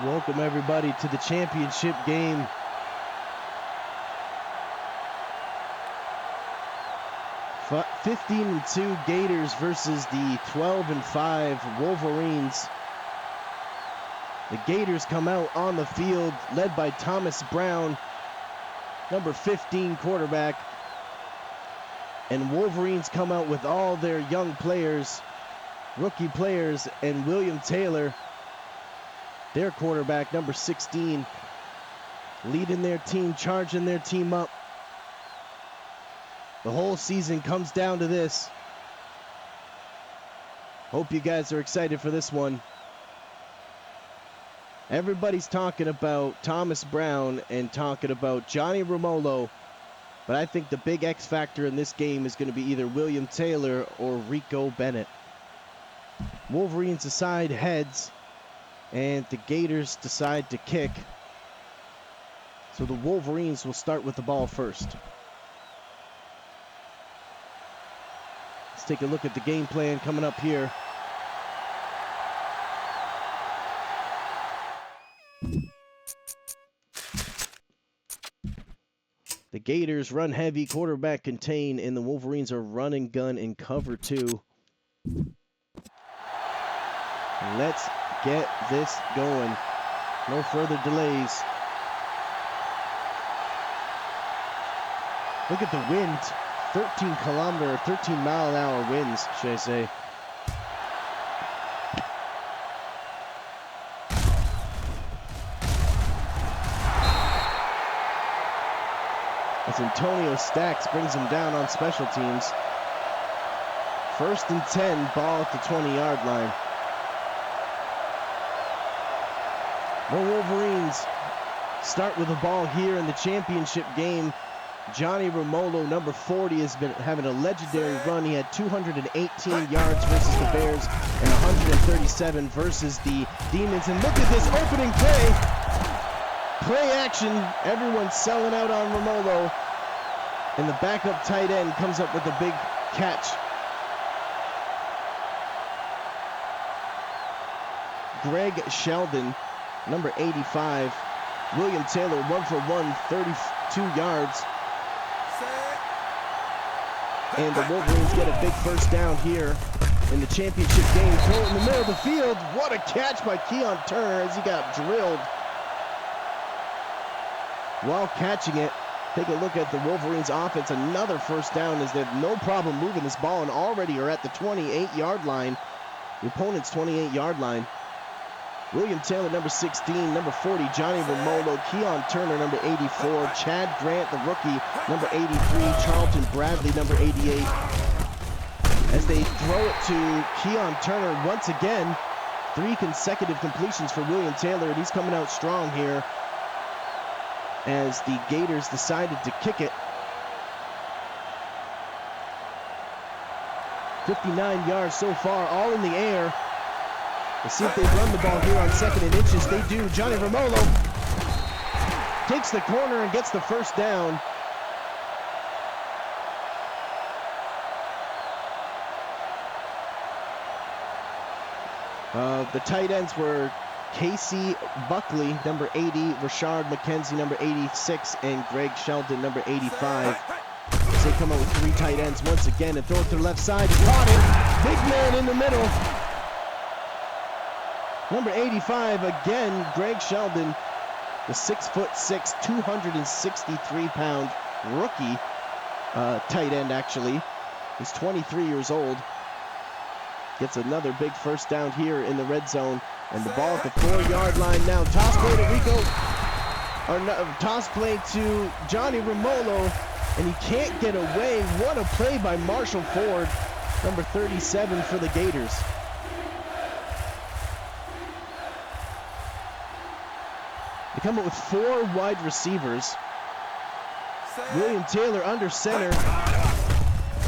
Welcome everybody to the championship game. F 15-2 Gators versus the 12-5 Wolverines. The Gators come out on the field led by Thomas Brown, number 15 quarterback. And Wolverines come out with all their young players, rookie players, and William Taylor, their quarterback, number 16, leading their team, charging their team up. The whole season comes down to this. Hope you guys are excited for this one. Everybody's talking about Thomas Brown and talking about Johnny Romolo, but I think the big X factor in this game is going to be either William Taylor or Rico Bennett. Wolverines decide heads, and the Gators decide to kick. So the Wolverines will start with the ball first. Let's take a look at the game plan coming up here. The Gators run heavy, quarterback contain, and the Wolverines are run and gun in cover 2. Let's get this going. No further delays. Look at the wind. 13 mile an hour winds, should I say. As Antonio Stacks brings him down on special teams. 1st and 10, ball at the 20-yard line. The Wolverines start with the ball here in the championship game. Johnny Romolo, number 40, has been having a legendary run. He had 218 yards versus the Bears and 137 versus the Demons. And look at this opening play. Play action. Everyone's selling out on Romolo. And the backup tight end comes up with a big catch. Greg Sheldon, number 85. William Taylor, 1 for 1, 32 yards. And the Wolverines get a big first down here in the championship game. Throw it in the middle of the field. What a catch by Keon Turner as he got drilled while catching it. Take a look at the Wolverines offense. Another first down as they have no problem moving this ball and already are at the 28-yard line. The opponent's 28-yard line. William Taylor, number 16, number 40, Johnny Romolo, Keon Turner, number 84, Chad Grant, the rookie, number 83, Charlton Bradley, number 88. As they throw it to Keon Turner once again, 3 consecutive completions for William Taylor, and he's coming out strong here as the Gators decided to kick it. 59 yards so far, all in the air. Let's see if they run the ball here on 2nd and inches. They do. Johnny Romolo takes the corner and gets the first down. The tight ends were Casey Buckley, number 80, Rashard McKenzie, number 86, and Greg Sheldon, number 85. As they come out with 3 tight ends once again and throw it to the left side. He caught it. Big man in the middle. Number 85, again, Greg Sheldon, the 6'6", 263-pound rookie tight end, actually. He's 23 years old. Gets another big first down here in the red zone. And the ball at the 4-yard line now. Toss play to toss play to Johnny Romolo, and he can't get away. What a play by Marshall Ford, number 37 for the Gators. They come up with 4 wide receivers. William Taylor under center.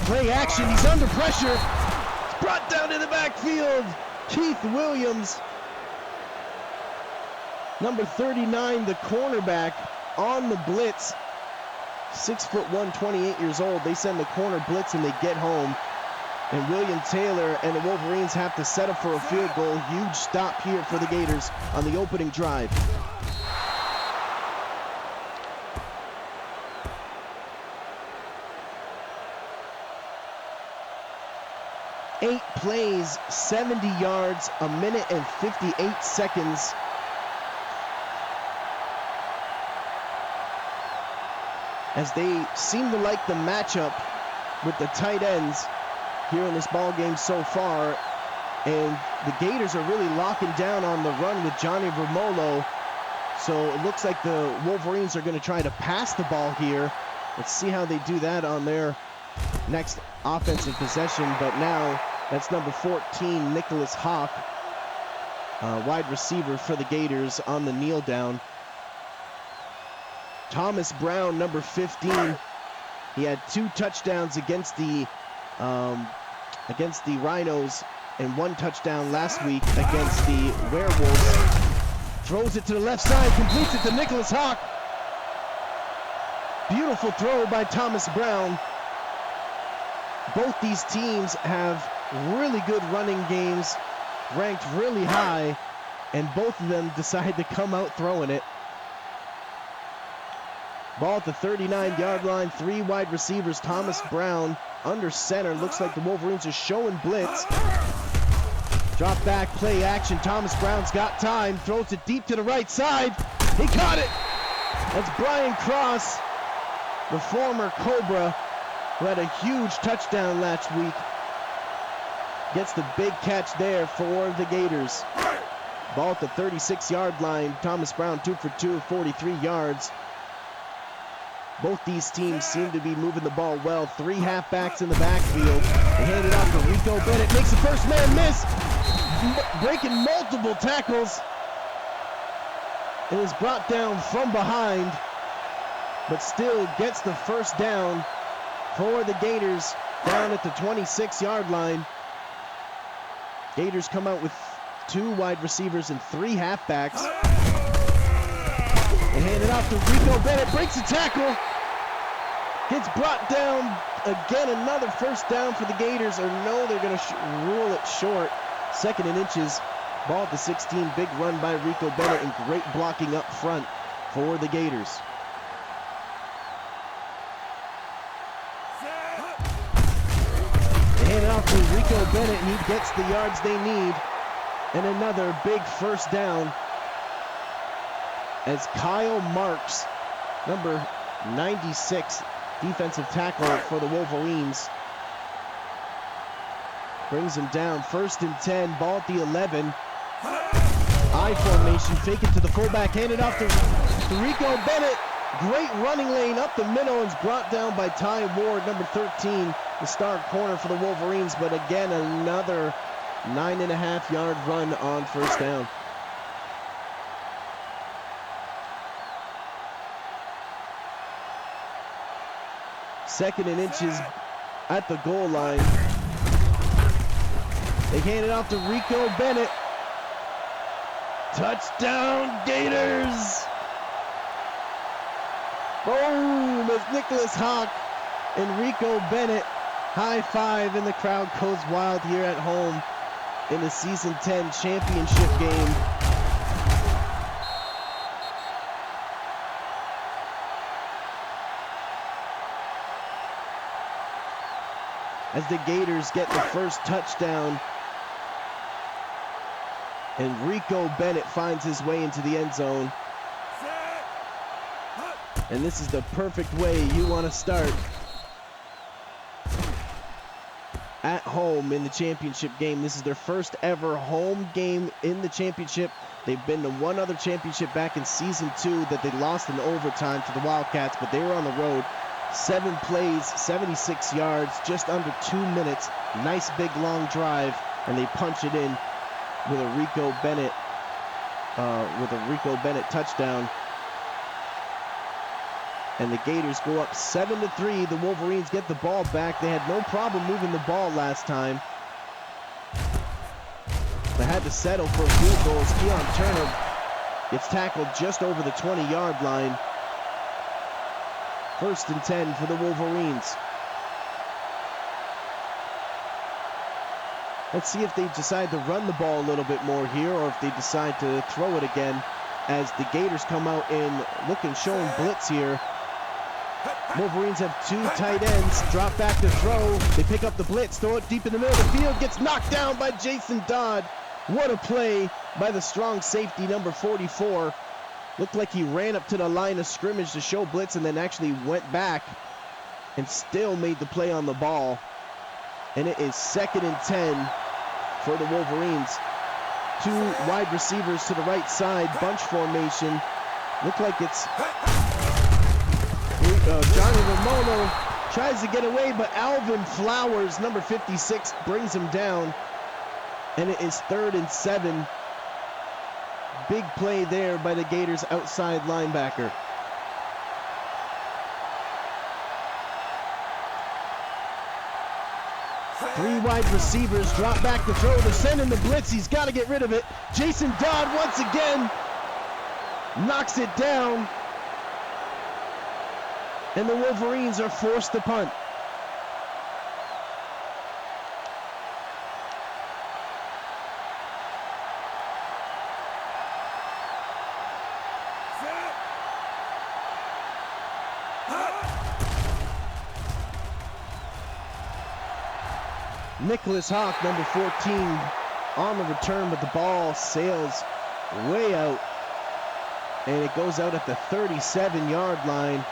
Play action, he's under pressure. It's brought down to the backfield. Keith Williams, number 39, the cornerback, on the blitz. 6'1", 28 years old. They send the corner blitz and they get home. And William Taylor and the Wolverines have to set up for a field goal. Huge stop here for the Gators on the opening drive. Eight plays, 70 yards, a minute and 58 seconds. As they seem to like the matchup with the tight ends here in this ball game so far. And the Gators are really locking down on the run with Johnny Romolo. So it looks like the Wolverines are going to try to pass the ball here. Let's see how they do that on their next offensive possession. But now that's number 14, Nicholas Hawk, wide receiver for the Gators on the kneel down. Thomas Brown, number 15. He had 2 touchdowns against the Rhinos and 1 touchdown last week against the Werewolves. Throws it to the left side, completes it to Nicholas Hawk. Beautiful throw by Thomas Brown. Both these teams have really good running games, ranked really high, and both of them decide to come out throwing it. Ball at the 39-yard line, 3 wide receivers. Thomas Brown under center. Looks like the Wolverines are showing blitz. Drop back, play action. Thomas Brown's got time. Throws it deep to the right side. He caught it. That's Brian Cross, the former Cobra, who had a huge touchdown last week. Gets the big catch there for the Gators. Ball at the 36-yard line. Thomas Brown 2 for 2, 43 yards. Both these teams seem to be moving the ball well. 3 halfbacks in the backfield. They hand it off to Rico Bennett. Makes the first man miss. Breaking multiple tackles. It was brought down from behind, but still gets the first down for the Gators down at the 26-yard line. Gators come out with 2 wide receivers and 3 halfbacks. They hand it off to Rico Bennett. Breaks the tackle. Gets brought down. Again, another first down for the Gators. Or no, they're going to rule it short. 2nd and inches. Ball at the 16. Big run by Rico Bennett and great blocking up front for the Gators. They hand it off to Rico Bennett, and he gets the yards they need. And another big first down as Kyle Marks, number 96, defensive tackle for the Wolverines, brings him down. 1st and 10, ball at the 11. I formation, fake it to the fullback, hand it off to Rico Bennett. Great running lane up the middle, and is brought down by Ty Ward, number 13, the star corner for the Wolverines. But again, another 9.5-yard run on first down. Second and inches at the goal line. They hand it off to Rico Bennett. Touchdown, Gators! Boom! As Nicholas Hawk and Rico Bennett high five, and the crowd goes wild here at home in the Season 10 championship game. As the Gators get the first touchdown, and Rico Bennett finds his way into the end zone. And this is the perfect way you want to start at home in the championship game. This is their first ever home game in the championship. They've been to one other championship back in Season 2 that they lost in overtime to the Wildcats, but they were on the road. 7 plays, 76 yards, just under 2 minutes. Nice big long drive, and they punch it in with a Rico Bennett touchdown. And the Gators go up 7-3. The Wolverines get the ball back. They had no problem moving the ball last time. They had to settle for field goals. Keon Turner gets tackled just over the 20-yard line. 1st and 10 for the Wolverines. Let's see if they decide to run the ball a little bit more here, or if they decide to throw it again as the Gators come out in looking, showing blitz here. Wolverines have two tight ends, drop back to throw. They pick up the blitz, throw it deep in the middle of the field, gets knocked down by Jason Dodd. What a play by the strong safety, number 44. Looked like he ran up to the line of scrimmage to show blitz and then actually went back and still made the play on the ball. And it is 2nd and 10 for the Wolverines. Two wide receivers to the right side, bunch formation. Look like it's Johnny Ramono tries to get away, but Alvin Flowers, number 56, brings him down. And it is 3rd and 7. Big play there by the Gators outside linebacker. Three wide receivers drop back to throw. They're sending the blitz. He's got to get rid of it. Jason Dodd once again knocks it down. And the Wolverines are forced to punt. Nicholas Hawk, number 14, on the return, but the ball sails way out, and it goes out at the 37-yard line.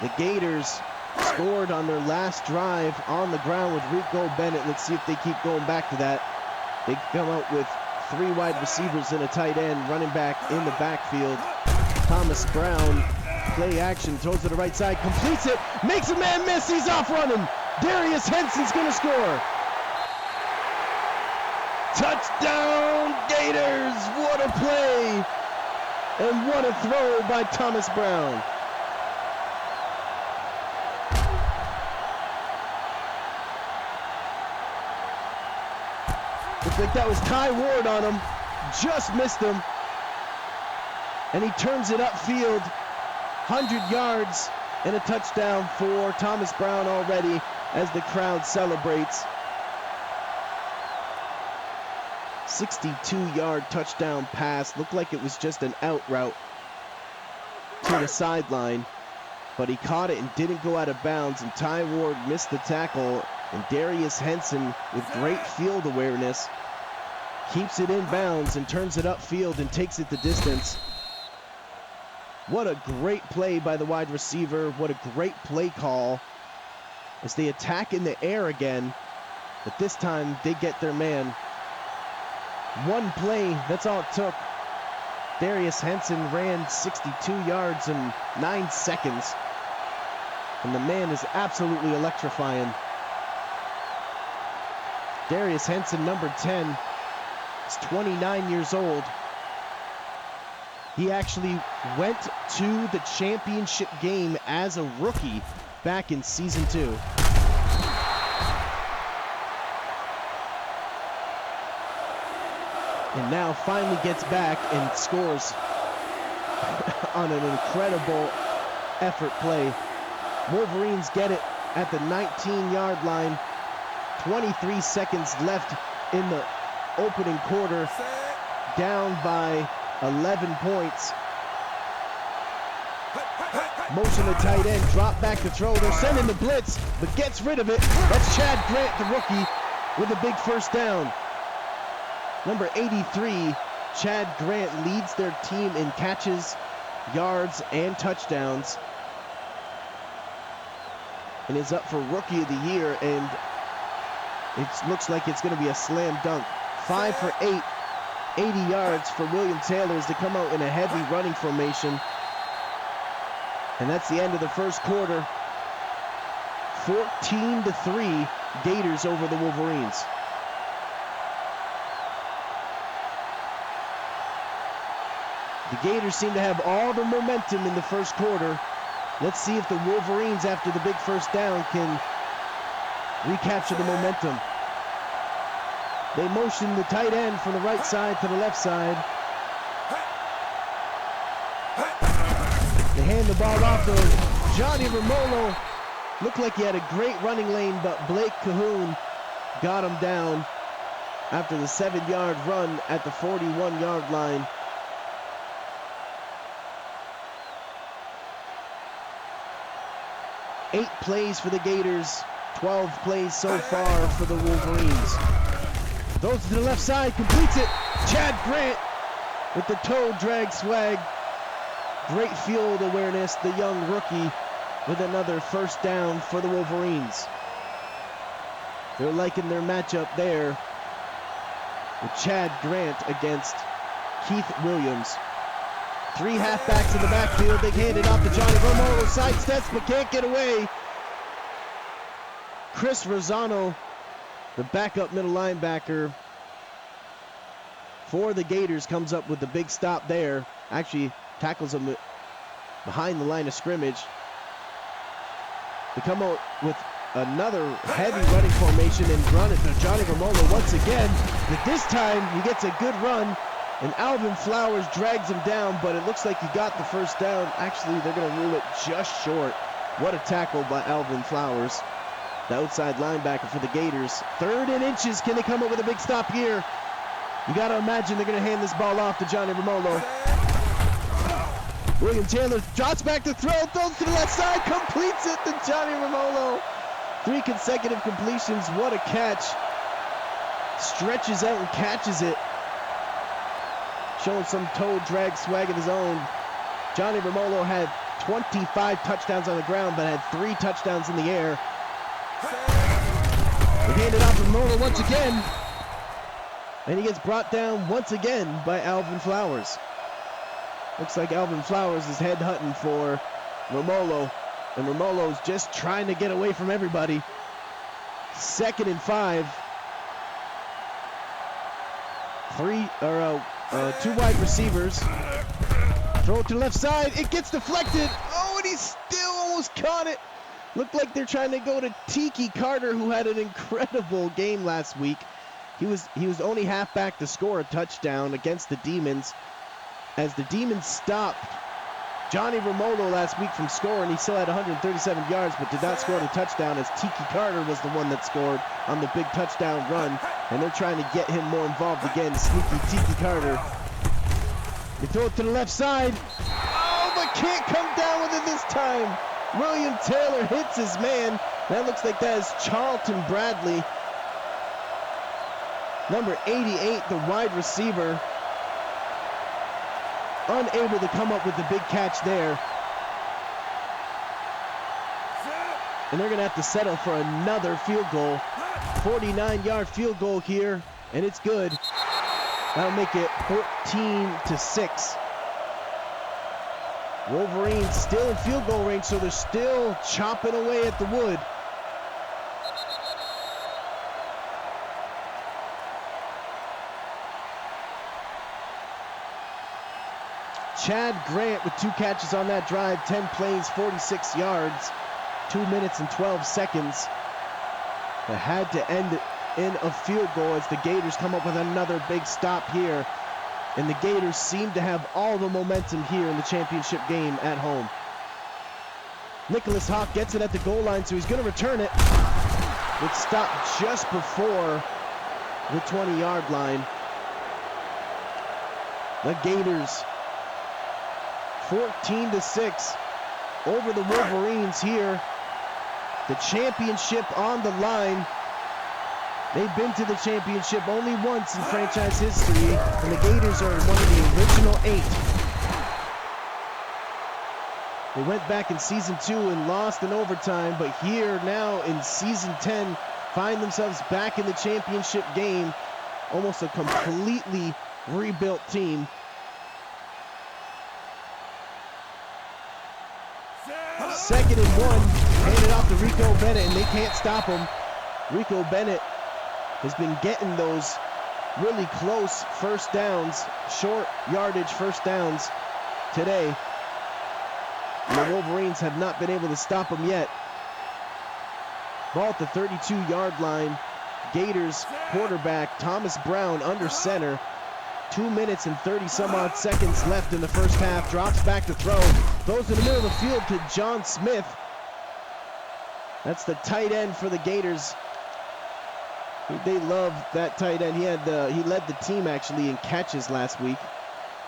The Gators scored on their last drive on the ground with Rico Bennett. Let's see if they keep going back to that. They come out with three wide receivers and a tight end, running back in the backfield. Thomas Brown, play action, throws to the right side, completes it, makes a man miss, he's off running. Darius Henson's going to score. Touchdown, Gators! What a play! And what a throw by Thomas Brown. Looks like that was Ty Ward on him. Just missed him. And he turns it upfield. 100 yards and a touchdown for Thomas Brown already as the crowd celebrates. 62-yard touchdown pass. Looked like it was just an out route to the sideline, but he caught it and didn't go out of bounds, and Ty Ward missed the tackle, and Darius Henson, with great field awareness, keeps it in bounds and turns it upfield and takes it the distance. What a great play by the wide receiver. What a great play call as they attack in the air again, but this time they get their man. One play, that's all it took. Darius Henson ran 62 yards in 9 seconds, and the man is absolutely electrifying. Darius Henson, number 10, is 29 years old. He actually went to the championship game as a rookie back in season 2. And now finally gets back and scores on an incredible effort play. Wolverines get it at the 19-yard line. 23 seconds left in the opening quarter. Down by 11 points. Motion to tight end, drop back to throw. They're sending the blitz, but gets rid of it. That's Chad Grant, the rookie, with a big first down. Number 83, Chad Grant, leads their team in catches, yards, and touchdowns, and is up for Rookie of the Year, and it looks like it's going to be a slam dunk. 5 for 8, 80 yards for William Taylor as they come out in a heavy running formation. And that's the end of the first quarter. 14-3, Gators over the Wolverines. The Gators seem to have all the momentum in the first quarter. Let's see if the Wolverines, after the big first down, can recapture the momentum. They motion the tight end from the right side to the left side. They hand the ball off to Johnny Romolo. Looked like he had a great running lane, but Blake Cahoon got him down. after the 7-yard run at the 41-yard line. Eight plays for the Gators, 12 plays so far for the Wolverines. Throws to the left side, completes it. Chad Grant with the toe drag swag. Great field awareness, the young rookie with another first down for the Wolverines. They're liking their matchup there with Chad Grant against Keith Williams. Three halfbacks in the backfield. They hand it off to Johnny Romolo. Sidesteps but can't get away. Chris Rosano, the backup middle linebacker for the Gators, comes up with the big stop there. Actually tackles him behind the line of scrimmage. They come out with another heavy running formation and run it to Johnny Romolo once again. But this time he gets a good run, and Alvin Flowers drags him down, but it looks like he got the first down. Actually, they're going to rule it just short. What a tackle by Alvin Flowers, the outside linebacker for the Gators. 3rd and inches. Can they come up with a big stop here? You got to imagine they're going to hand this ball off to Johnny Romolo. William Taylor drops back to throw, throws to the left side, completes it to Johnny Romolo. 3 consecutive completions. What a catch. Stretches out and catches it. Showing some toe drag swag of his own. Johnny Romolo had 25 touchdowns on the ground, but had 3 touchdowns in the air. They hand it off to Romolo once again. And he gets brought down once again by Alvin Flowers. Looks like Alvin Flowers is head hunting for Romolo. And Romolo's just trying to get away from everybody. 2nd and 5. 2 wide receivers. Throw it to the left side. It gets deflected. Oh, and he still almost caught it. Looked like they're trying to go to Tiki Carter, who had an incredible game last week. He was only halfback to score a touchdown against the Demons. As the Demons stopped Johnny Romolo last week from scoring, he still had 137 yards, but did not score the touchdown, as Tiki Carter was the one that scored on the big touchdown run. And they're trying to get him more involved again, sneaky Tiki Carter. They throw it to the left side. Oh, but can't come down with it this time. William Taylor hits his man. That looks like that is Charlton Bradley. Number 88, the wide receiver. Unable to come up with the big catch there. And they're going to have to settle for another field goal. 49-yard field goal here, and it's good. That'll make it 14-6. Wolverines still in field goal range, so they're still chopping away at the wood. Chad Grant with 2 catches on that drive, 10 plays, 46 yards, 2 minutes and 12 seconds. They had to end in a field goal as the Gators come up with another big stop here. And the Gators seem to have all the momentum here in the championship game at home. Nicholas Hawk gets it at the goal line, so he's going to return it. It stopped just before the 20-yard line. The Gators 14-6 over the Wolverines here. The championship on the line. They've been to the championship only once in franchise history, and the Gators are one of the original 8. They went back in season 2 and lost in overtime, but here now in season 10 find themselves back in the championship game. Almost a completely rebuilt team. Second and 1, handed off to Rico Bennett, and they can't stop him. Rico Bennett has been getting those really close first downs, short yardage first downs today. And the Wolverines have not been able to stop him yet. Ball at the 32-yard line. Gators quarterback Thomas Brown under center. 2 minutes and 30-some-odd seconds left in the first half. Drops back to throw. Throws in the middle of the field to John Smith. That's the tight end for the Gators. They love that tight end. He led the team actually in catches last week.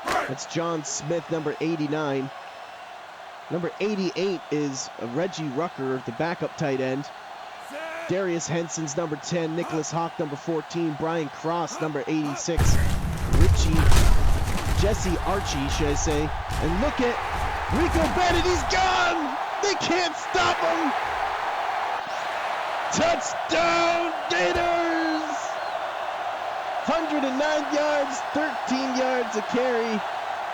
That's John Smith, number 89. Number 88 is Reggie Rucker, the backup tight end. Darius Henson's number 10. Nicholas Hawk, number 14. Brian Cross, number 86. Jesse Archie, should I say. And look at Rico Bennett. He's gone. They can't stop him. Touchdown, Gators! 109 yards, 13 yards a carry,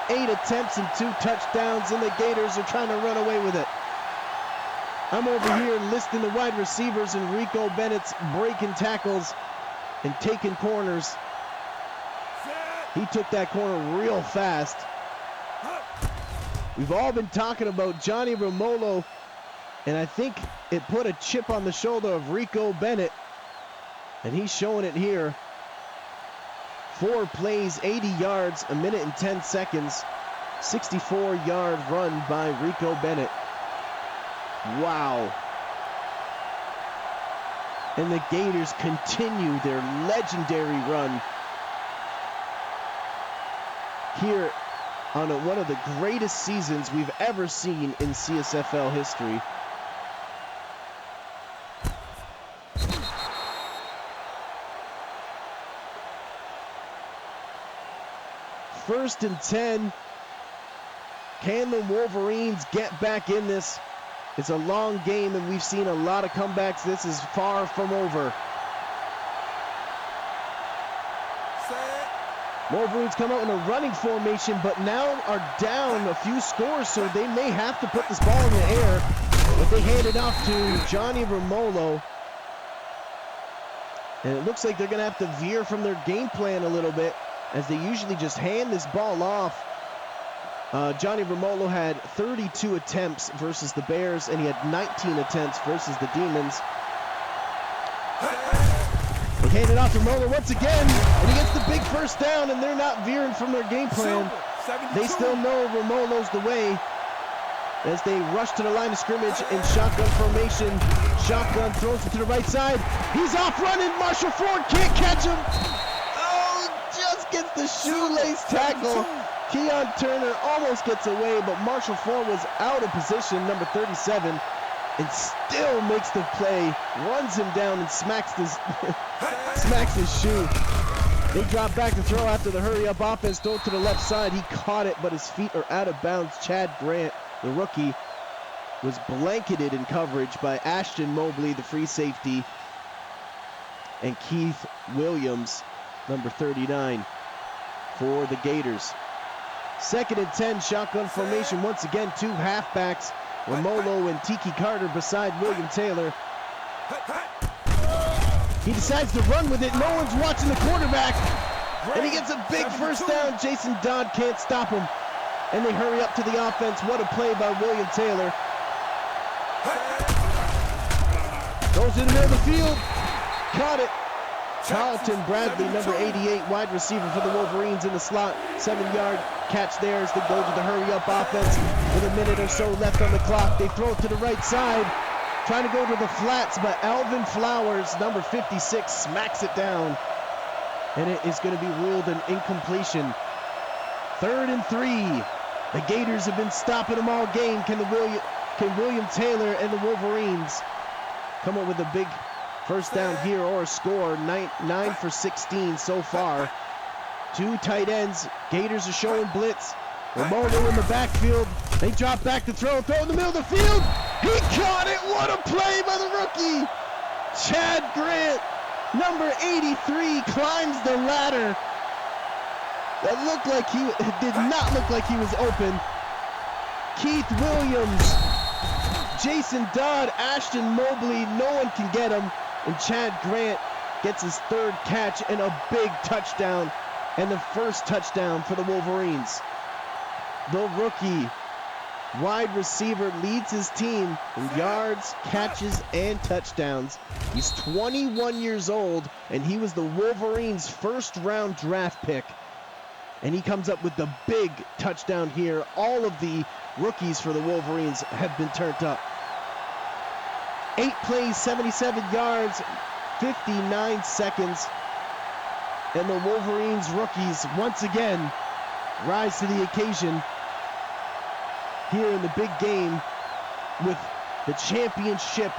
8 attempts and 2 touchdowns, and the Gators are trying to run away with it. I'm over here listing the wide receivers, and Rico Bennett's breaking tackles and taking corners. He took that corner real fast. We've all been talking about Johnny Romolo, and I think it put a chip on the shoulder of Rico Bennett, and he's showing it here. 4 plays, 80 yards, 1 minute and 10 seconds. 64-yard run by Rico Bennett. Wow. And the Gators continue their legendary run here on one of the greatest seasons we've ever seen in CSFL history. First and 10. Can the Wolverines get back in this? It's a long game, and we've seen a lot of comebacks. This is far from over. Wolverines come out in a running formation, but now are down a few scores, so they may have to put this ball in the air. But they hand it off to Johnny Romolo. And it looks like they're going to have to veer from their game plan a little bit, as they usually just hand this ball off. Johnny Romolo had 32 attempts versus the Bears, and he had 19 attempts versus the Demons. They hand it off to Romolo once again, and he gets the big first down, and they're not veering from their game plan. They still know Romolo's the way, as they rush to the line of scrimmage in shotgun formation. Shotgun throws it to the right side. He's off running. Marshall Ford can't catch him. Just gets the shoelace tackle. Keon Turner almost gets away, but Marshall Ford was out of position, number 37, and still makes the play, runs him down and smacks his shoe. They drop back to throw after the hurry-up offense, throw it to the left side. He caught it, but his feet are out of bounds. Chad Grant, the rookie, was blanketed in coverage by Ashton Mobley, the free safety, and Keith Williams, number 39, for the Gators. Second and 10, shotgun formation. Once again, 2 halfbacks, Romolo and Tiki Carter beside William Taylor. He decides to run with it. No one's watching the quarterback. And he gets a big first down. Jason Dodd can't stop him. And they hurry up to the offense. What a play by William Taylor. Goes in the middle of the field. Caught it. Carlton Bradley, number 88, wide receiver for the Wolverines in the slot. 7-yard catch there as they go to the hurry-up offense with a minute or so left on the clock. They throw it to the right side, trying to go to the flats, but Alvin Flowers, number 56, smacks it down. And it is going to be ruled an incompletion. 3rd and 3. The Gators have been stopping them all game. Can William Taylor and the Wolverines come up with a big first down here or a score? 9 for 16 so far. 2 tight ends. Gators are showing blitz. Romolo in the backfield. They drop back to throw in the middle of the field. He caught it. What a play by the rookie. Chad Grant, number 83, climbs the ladder. That did not look like he was open. Keith Williams, Jason Dodd, Ashton Mobley, no one can get him. And Chad Grant gets his 3rd catch and a big touchdown, and the first touchdown for the Wolverines. The rookie wide receiver leads his team in yards, catches, and touchdowns. He's 21 years old, and he was the Wolverines' first-round draft pick. And he comes up with the big touchdown here. All of the rookies for the Wolverines have been turned up. 8 plays, 77 yards, 59 seconds. And the Wolverines rookies once again rise to the occasion here in the big game with the championship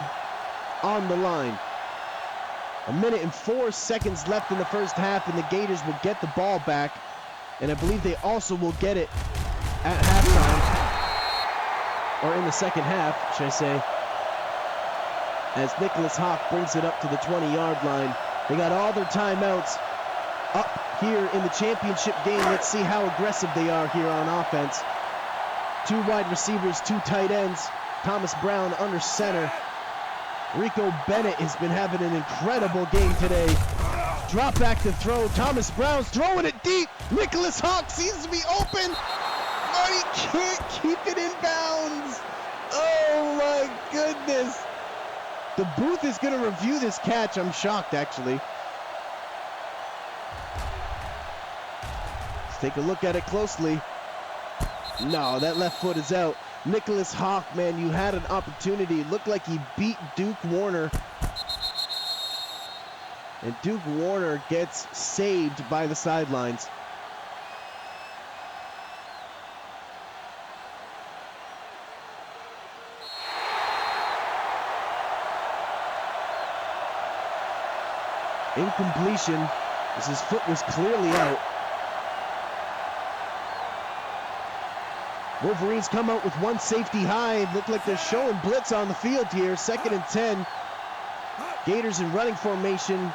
on the line. 1 minute and 4 seconds left in the first half, and the Gators will get the ball back. And I believe they also will get it at halftime, or in the second half, should I say, as Nicholas Hawk brings it up to the 20-yard line. They got all their timeouts up here in the championship game. Let's see how aggressive they are here on offense. 2 wide receivers, 2 tight ends. Thomas Brown under center. Rico Bennett has been having an incredible game today. Drop back to throw. Thomas Brown's throwing it deep. Nicholas Hawk seems to be open, but he can't keep it in bounds. Oh my goodness. The booth is going to review this catch. I'm shocked, actually. Let's take a look at it closely. No, that left foot is out. Nicholas Hawk, man, you had an opportunity. It looked like he beat Duke Warner. And Duke Warner gets saved by the sidelines. Incompletion, as his foot was clearly out. Wolverines come out with 1 safety high. Look like they're showing blitz on the field here. 2nd and 10. Gators in running formation.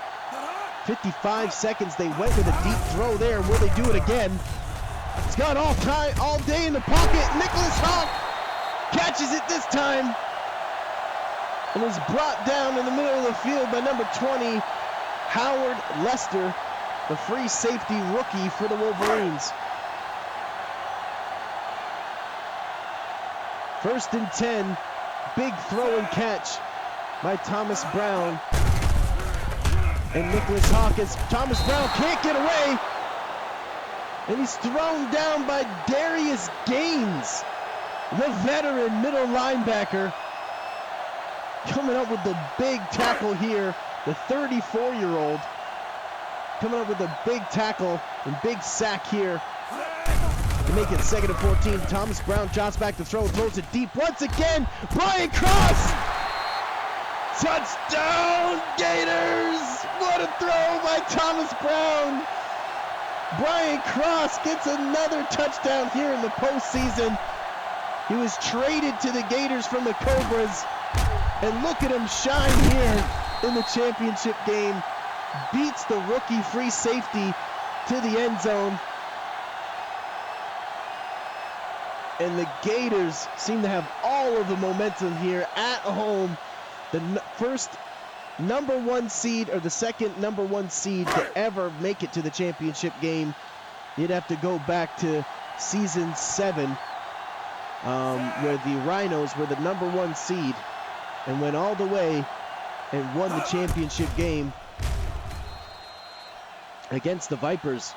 55 seconds. They went with a deep throw there. Will they do it again? It's got all day in the pocket. Nicholas Hawk catches it this time and is brought down in the middle of the field by number 20, Howard Lester, the free safety rookie for the Wolverines. 1st and 10, big throw and catch by Thomas Brown. And Nicholas Hawk, as Thomas Brown can't get away, and he's thrown down by Darius Gaines, the veteran middle linebacker, coming up with the big tackle here. The 34-year-old coming up with a big tackle and big sack here to make it 2nd and 14. Thomas Brown drops back to throw, throws it deep once again. Brian Cross! Touchdown, Gators! What a throw by Thomas Brown! Brian Cross gets another touchdown here in the postseason. He was traded to the Gators from the Cobras, and look at him shine here in the championship game. Beats the rookie free safety to the end zone. And the Gators seem to have all of the momentum here at home. The first number 1 seed, or the second number 1 seed to ever make it to the championship game. You'd have to go back to season 7, where the Rhinos were the number 1 seed and went all the way and won the championship game against the Vipers.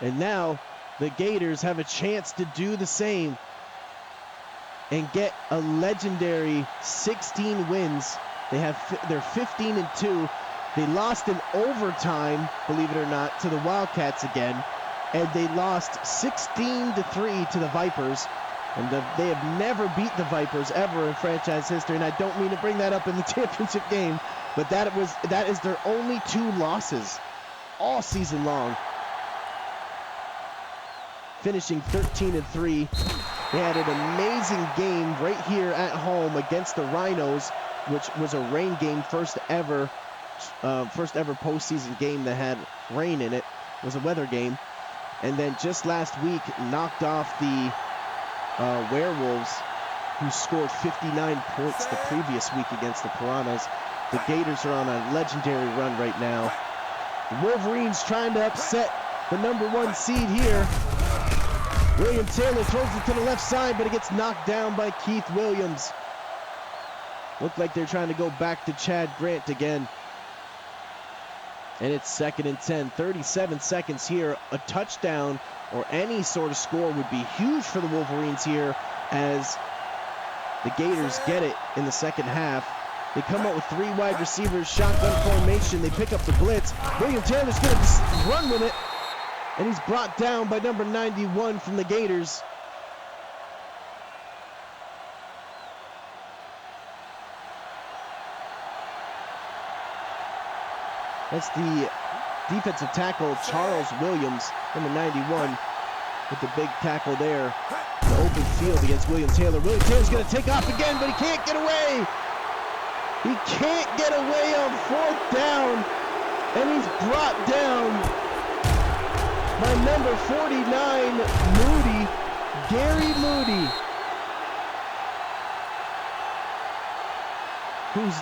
And now the Gators have a chance to do the same and get a legendary 16 wins. They're 15-2. They lost in overtime, believe it or not, to the Wildcats again, and they lost 16-3 to the Vipers. And they have never beat the Vipers ever in franchise history. And I don't mean to bring that up in the championship game, but that is their only 2 losses all season long. Finishing 13-3. They had an amazing game right here at home against the Rhinos, which was a rain game, first ever postseason game that had rain in it. It was a weather game. And then just last week knocked off the Werewolves, who scored 59 points the previous week against the Piranhas. The Gators are on a legendary run right now. The Wolverines trying to upset the number 1 seed here. William Taylor throws it to the left side, but it gets knocked down by Keith Williams. Looked like they're trying to go back to Chad Grant again. And it's 2nd and 10, 37 seconds here. A touchdown or any sort of score would be huge for the Wolverines here, as the Gators get it in the second half. They come out with 3 wide receivers, shotgun formation. They pick up the blitz. William Taylor's going to run with it. And he's brought down by number 91 from the Gators. That's the defensive tackle, Charles Williams, number 91, with the big tackle there. The open field against William Taylor. William Taylor's going to take off again, but he can't get away. He can't get away on 4th down, and he's brought down by number 49, Moody, Gary Moody, whose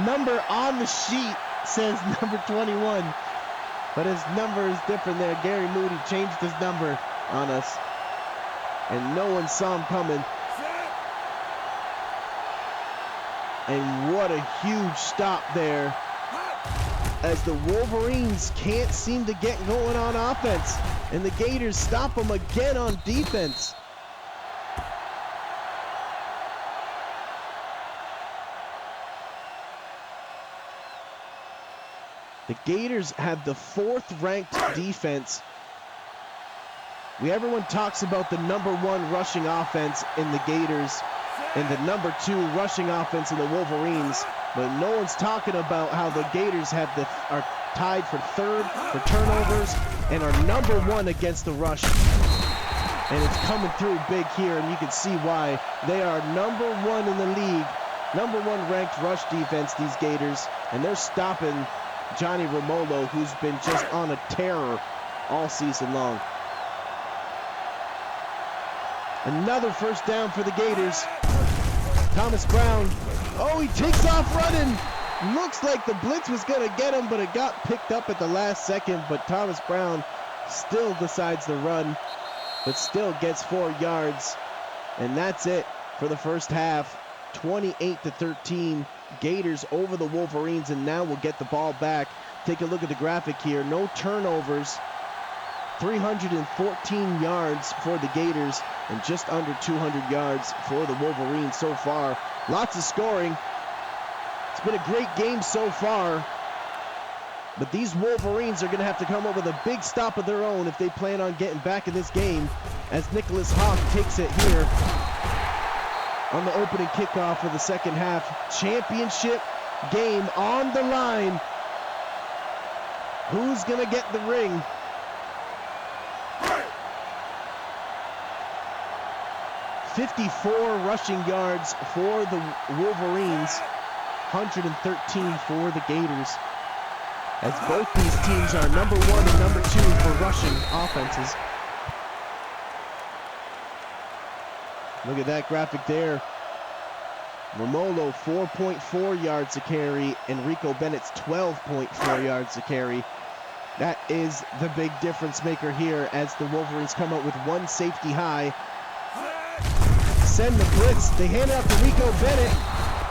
number on the sheet says number 21, but his number is different there. Gary Moody changed his number on us, and no one saw him coming. And what a huge stop there, as the Wolverines can't seem to get going on offense, and the Gators stop them again on defense. The Gators have the 4th ranked defense. Everyone talks about the number 1 rushing offense in the Gators and the number 2 rushing offense in the Wolverines, but no one's talking about how the Gators are tied for 3rd for turnovers and are number 1 against the rush. And it's coming through big here, and you can see why. They are number 1 in the league, number 1 ranked rush defense, these Gators, and they're stopping Johnny Romolo, who's been just on a terror all season long. Another first down for the Gators. Thomas Brown, oh, he takes off running. Looks like the blitz was going to get him, but it got picked up at the last second. But Thomas Brown still decides to run, but still gets 4 yards. And that's it for the first half. 28-13. Gators over the Wolverines, and now we'll get the ball back. Take a look at the graphic here. No turnovers. 314 yards for the Gators and just under 200 yards for the Wolverines so far. Lots of scoring. It's been a great game so far, but these Wolverines are going to have to come up with a big stop of their own if they plan on getting back in this game, as Nicholas Hawk takes it here on the opening kickoff of the second half. Championship game on the line. Who's going to get the ring? .54 rushing yards for the Wolverines, 113 for the Gators, as both these teams are number 1 and number 2 for rushing offenses. Look at that graphic there. Romolo 4.4 yards a carry, and Rico Bennett's 12.4 yards a carry. That is the big difference maker here, as the Wolverines come out with 1 safety high. Send the blitz. They hand it out to Rico Bennett,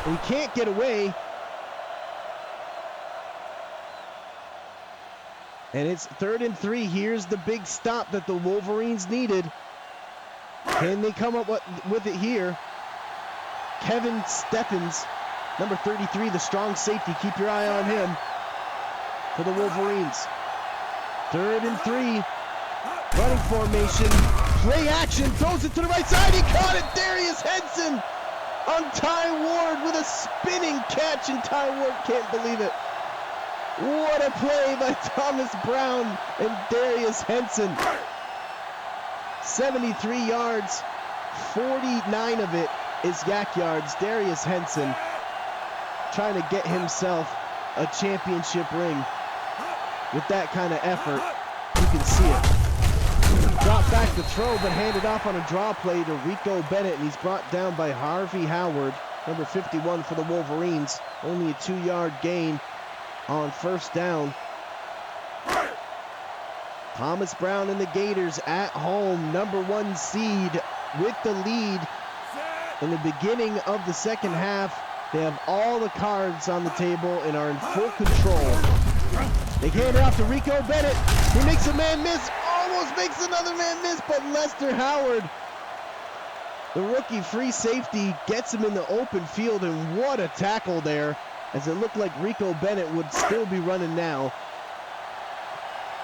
and he can't get away. And it's 3rd and 3. Here's the big stop that the Wolverines needed. Can they come up with it here? Kevin Steffens, number 33, the strong safety. Keep your eye on him for the Wolverines. 3rd and 3. Running formation. Play action. Throws it to the right side. He caught it. Darius Henson on Ty Ward with a spinning catch, and Ty Ward can't believe it. What a play by Thomas Brown and Darius Henson. 73 yards, 49 of it is yak yards. Darius Henson trying to get himself a championship ring with that kind of effort. You can see it. Drop back to throw, but handed off on a draw play to Rico Bennett, and he's brought down by Harvey Howard, number 51 for the Wolverines. Only a 2-yard gain on first down. Thomas Brown and the Gators at home, number 1 seed with the lead in the beginning of the second half. They have all the cards on the table and are in full control. They hand it off to Rico Bennett. He makes a man miss, almost makes another man miss, but Lester Howard, the rookie free safety, gets him in the open field, and what a tackle there as it looked like Rico Bennett would still be running now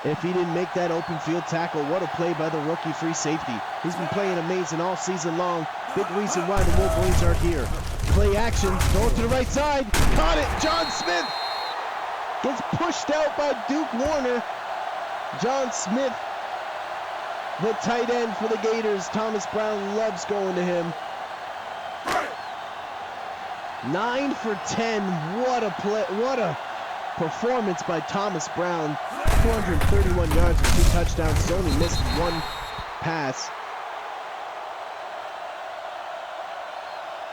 if he didn't make that open field tackle. What a play by the rookie free safety. He's been playing amazing all season long. Big reason why the Wolverines are here. Play action, throw it to the right side, caught it, John Smith gets pushed out by Duke Warner. John Smith, the tight end for the Gators. Thomas Brown loves going to him. 9 for 10, what a play, what a performance by Thomas Brown. 231 yards with 2 touchdowns. He's only missed 1 pass.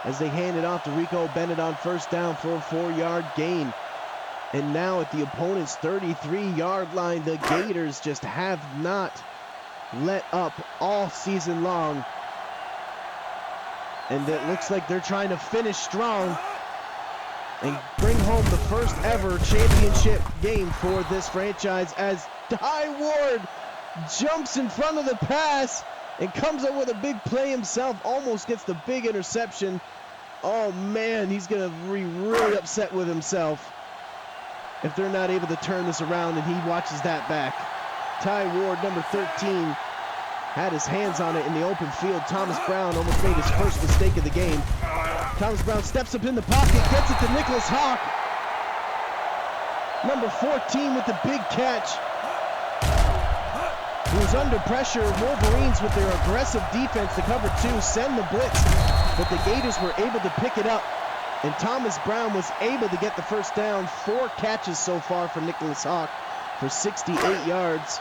As they hand it off to Rico Bennett on first down for a 4-yard gain. And now at the opponent's 33-yard line, the Gators just have not let up all season long. And it looks like they're trying to finish strong and bring home the first ever championship game for this franchise, as Ty Ward jumps in front of the pass and comes up with a big play himself, almost gets the big interception. Oh man, he's gonna be really upset with himself if they're not able to turn this around and he watches that back. Ty Ward, number 13, had his hands on it in the open field. Thomas Brown almost made his first mistake of the game. Thomas Brown steps up in the pocket, gets it to Nicholas Hawk. Number 14 with the big catch. He was under pressure. Wolverines with their aggressive defense to cover 2, send the blitz, but the Gators were able to pick it up, and Thomas Brown was able to get the first down. 4 catches so far for Nicholas Hawk for 68 yards.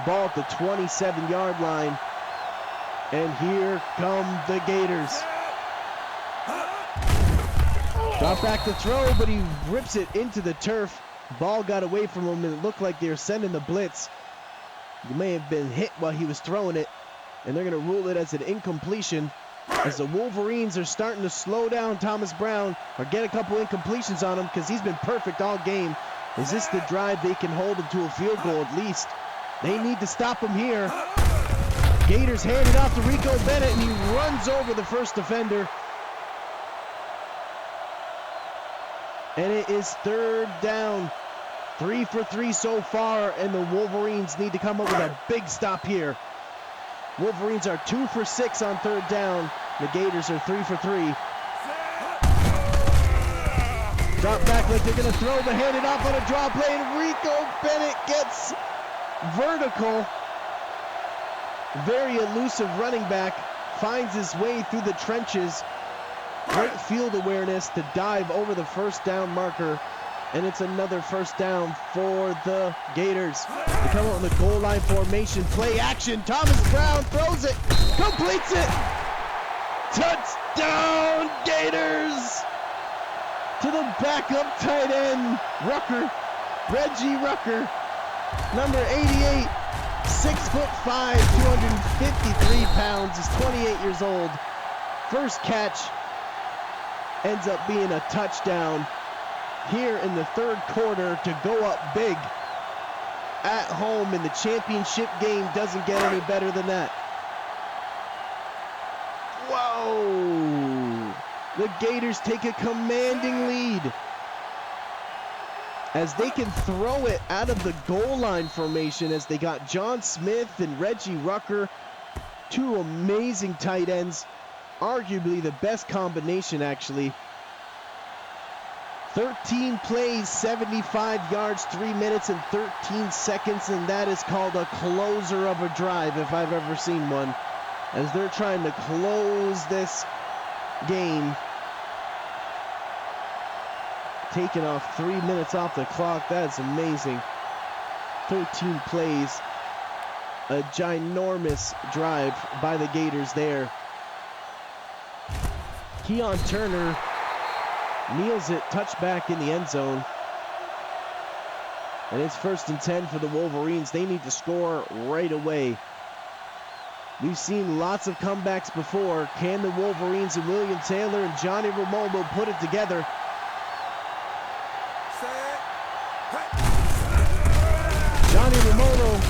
Ball at the 27-yard line, and here come the Gators. Drop back to throw, but he rips it into the turf. Ball got away from him, and it looked like they were sending the blitz. He may have been hit while he was throwing it, and they're going to rule it as an incompletion, as the Wolverines are starting to slow down Thomas Brown or get a couple incompletions on him, because he's been perfect all game. Is this the drive they can hold him to a field goal at least? They need to stop him here. Gators hand it off to Rico Bennett, and he runs over the first defender. And it is 3rd down. 3 for 3 so far, and the Wolverines need to come up with a big stop here. Wolverines are 2 for 6 on 3rd down. The Gators are 3 for 3. Drop back like they're going to throw, but hand it off on a draw play, and Rico Bennett gets vertical. Very elusive running back, finds his way through the trenches. Great field awareness to dive over the first down marker, and it's another first down for the Gators. They come out in the goal line formation, play action. Thomas Brown throws it, completes it. Touchdown Gators! To the backup tight end, Rucker, Reggie Rucker, number 88, 6'5", 253 pounds, is 28 years old. First catch ends up being a touchdown here in the 3rd quarter to go up big at home in the championship game. Doesn't get any better than that. Whoa! The Gators take a commanding lead as they can throw it out of the goal line formation, as they got John Smith and Reggie Rucker, 2 amazing tight ends, arguably the best combination actually. 13 plays, 75 yards, 3 minutes and 13 seconds, and that is called a closer of a drive if I've ever seen one, as they're trying to close this game. Taking off 3 minutes off the clock. That's amazing. 13 plays. A ginormous drive by the Gators there. Keon Turner kneels it, touchback in the end zone. And it's 1st and 10 for the Wolverines. They need to score right away. We've seen lots of comebacks before. Can the Wolverines and William Taylor and Johnny Romomo put it together? Johnny Romono,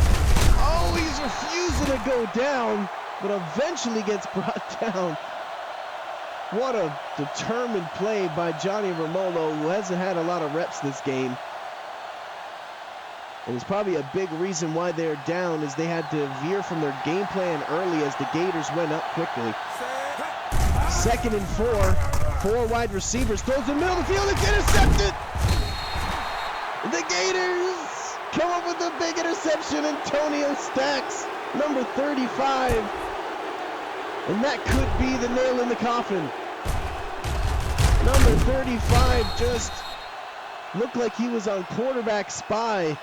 oh, he's refusing to go down, but eventually gets brought down. What a determined play by Johnny Romolo, who hasn't had a lot of reps this game. And it's probably a big reason why they're down, is they had to veer from their game plan early as the Gators went up quickly. 2nd and 4. 4 wide receivers. Throws in the middle of the field. It's intercepted. The Gators come up with a big interception. Antonio Stacks, number 35. And that could be the nail in the coffin. Number 35 just looked like he was on quarterback spy,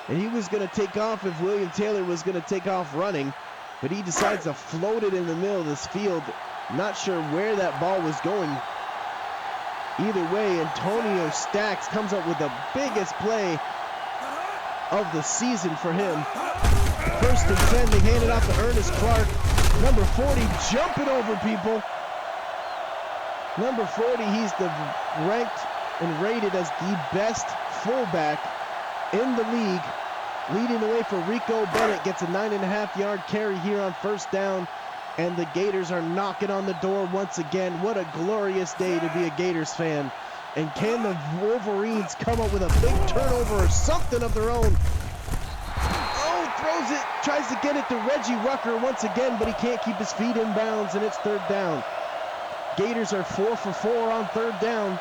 and he was going to take off if William Taylor was going to take off running, but he decides to float it in the middle of this field. Not sure where that ball was going. Either way, Antonio Stacks comes up with the biggest play of the season for him. 1st and 10, they hand it off to Ernest Clark. Number 40 jumping over people. Number 40, he's ranked and rated as the best fullback in the league. Leading the way for Rico Bennett, gets a 9.5-yard carry here on 1st down. And the Gators are knocking on the door once again. What a glorious day to be a Gators fan. And can the Wolverines come up with a big turnover or something of their own? Oh, throws it, tries to get it to Reggie Rucker once again, but he can't keep his feet in bounds, and it's 3rd down. Gators are 4 for 4 on 3rd down.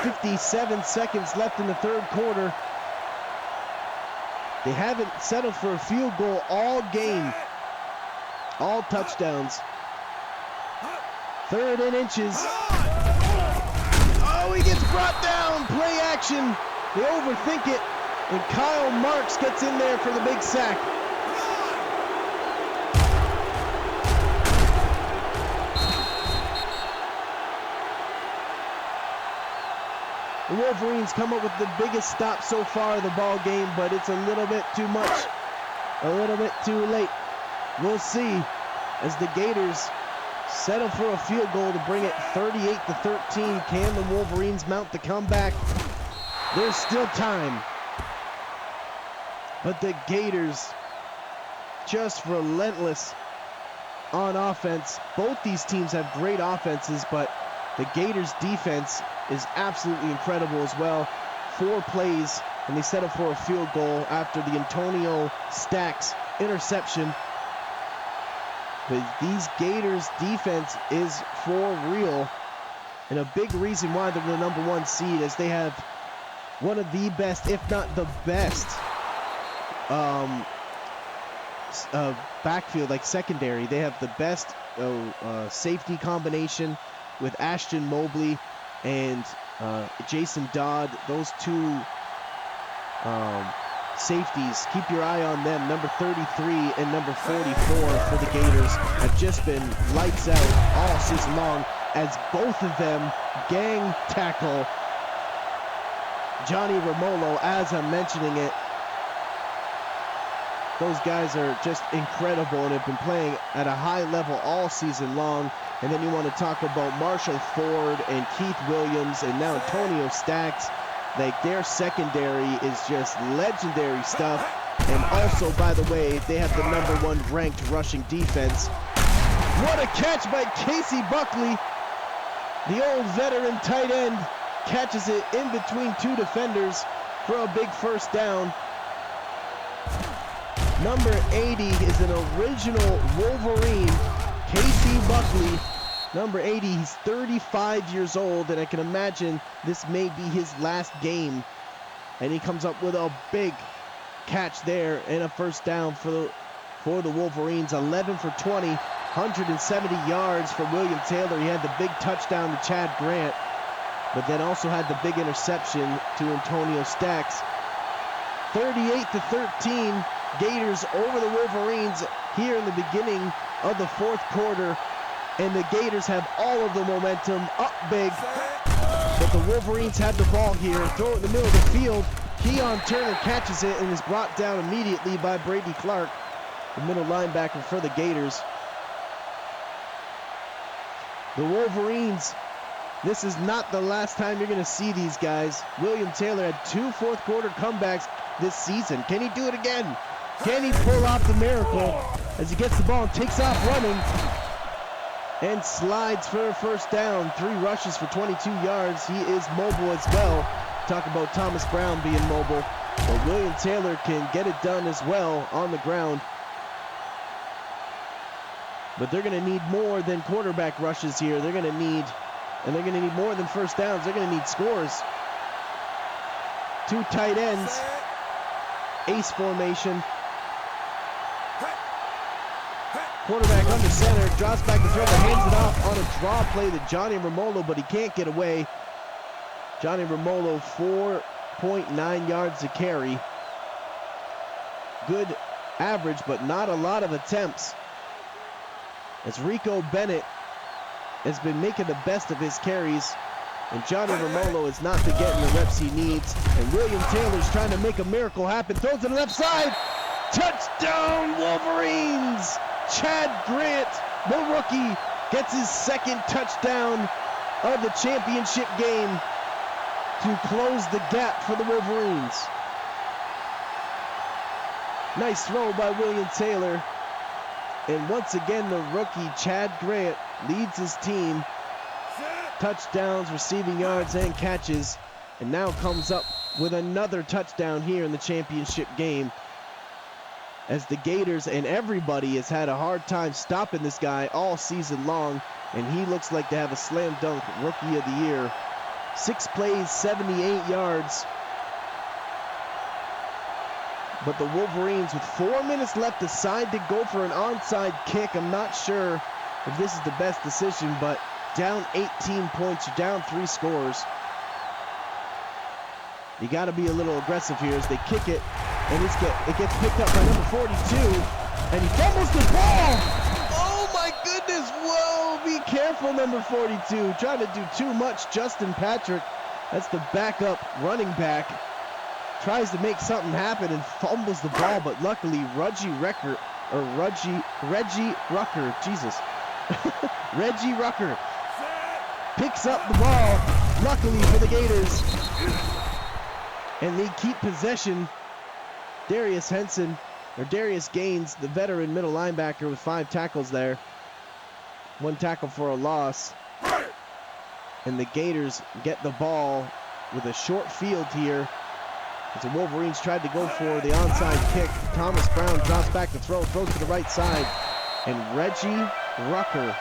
57 seconds left in the 3rd quarter. They haven't settled for a field goal all game. All touchdowns. 3rd and inches. Oh, he gets brought down. Play action. They overthink it. And Kyle Marks gets in there for the big sack. The Wolverines come up with the biggest stop so far of the ball game, but it's a little bit too much. A little bit too late. We'll see as the Gators settle for a field goal to bring it 38-13. Can the Wolverines mount the comeback? There's still time. But the Gators just relentless on offense. Both these teams have great offenses, but the Gators defense is absolutely incredible as well. 4 plays, and they settle for a field goal after the Antonio Stacks interception. But these Gators defense is for real, and a big reason why they're the number 1 seed is they have one of the best, if not the best, backfield, like secondary. They have the best safety combination with Ashton Mobley and Jason Dodd. Those 2 safeties, keep your eye on them. Number 33 and number 44 for the Gators have just been lights out all season long, as both of them gang tackle Johnny Romolo as I'm mentioning it. Those guys are just incredible and have been playing at a high level all season long. And then you want to talk about Marshall Ford and Keith Williams and now Antonio Stacks. Like, their secondary is just legendary stuff. And also, by the way, they have the number 1 ranked rushing defense. What a catch by Casey Buckley. The old veteran tight end catches it in between 2 defenders for a big 1st down. Number 80 is an original Wolverine, Casey Buckley. Number 80, he's 35 years old, and I can imagine this may be his last game. And he comes up with a big catch there and a 1st down for the Wolverines. 11 for 20, 170 yards for William Taylor. He had the big touchdown to Chad Grant, but then also had the big interception to Antonio Stacks. 38-13, Gators over the Wolverines here in the beginning of the 4th quarter. And the Gators have all of the momentum, up big. But the Wolverines have the ball here. Throw it in the middle of the field. Keon Turner catches it and is brought down immediately by Brady Clark, the middle linebacker for the Gators. The Wolverines, this is not the last time you're going to see these guys. William Taylor had 2 4th quarter comebacks this season. Can he do it again? Can he pull off the miracle as he gets the ball and takes off running? and slides for a first down. 3 rushes for 22 yards. He is mobile as well. Talk about Thomas Brown being mobile. But William Taylor can get it done as well on the ground. But they're going to need more than quarterback rushes here. They're going to need more than first downs. They're going to need scores. 2 tight ends. Ace formation. Quarterback under center, drops back to throw, but hands it off on a draw play to Johnny Romolo, but he can't get away. Johnny Romolo, 4.9 yards to carry. Good average, but not a lot of attempts. As Rico Bennett has been making the best of his carries, and Johnny Romolo is not getting the reps he needs. And William Taylor's trying to make a miracle happen. Throws to the left side. Touchdown, Wolverines! Chad Grant, the rookie, gets his 2nd touchdown of the championship game to close the gap for the Wolverines. Nice throw by William Taylor. And once again, the rookie, Chad Grant, leads his team. Touchdowns, receiving yards, and catches. And now comes up with another touchdown here in the championship game. As the Gators and everybody has had a hard time stopping this guy all season long. And he looks like to have a slam dunk rookie of the year. 6 plays, 78 yards. But the Wolverines, with 4 minutes left, decide to go for an onside kick. I'm not sure if this is the best decision, but down 18 points, you're down 3 scores. You got to be a little aggressive here as they kick it, and it gets picked up by number 42, and he fumbles the ball. Oh my goodness, whoa, be careful, number 42. Trying to do too much. Justin Patrick, that's the backup running back, tries to make something happen and fumbles the ball, but luckily Reggie Rucker, Reggie Rucker picks up the ball, luckily for the Gators, and they keep possession. Darius Gaines, the veteran middle linebacker with 5 tackles there, 1 tackle for a loss, and the Gators get the ball with a short field here. As the Wolverines tried to go for the onside kick, Thomas Brown drops back to throws to the right side, and Reggie Rucker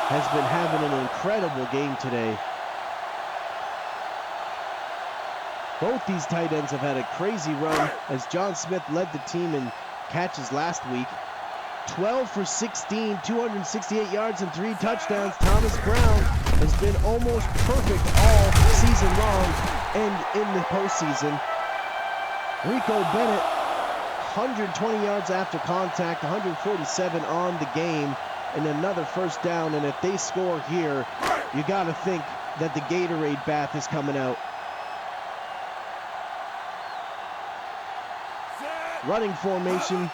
has been having an incredible game today. Both these tight ends have had a crazy run, as John Smith led the team in catches last week. 12 for 16, 268 yards and 3 touchdowns. Thomas Brown has been almost perfect all season long and in the postseason. Rico Bennett, 120 yards after contact, 147 on the game, and another first down. And if they score here, you got to think that the Gatorade bath is coming out. Running formation,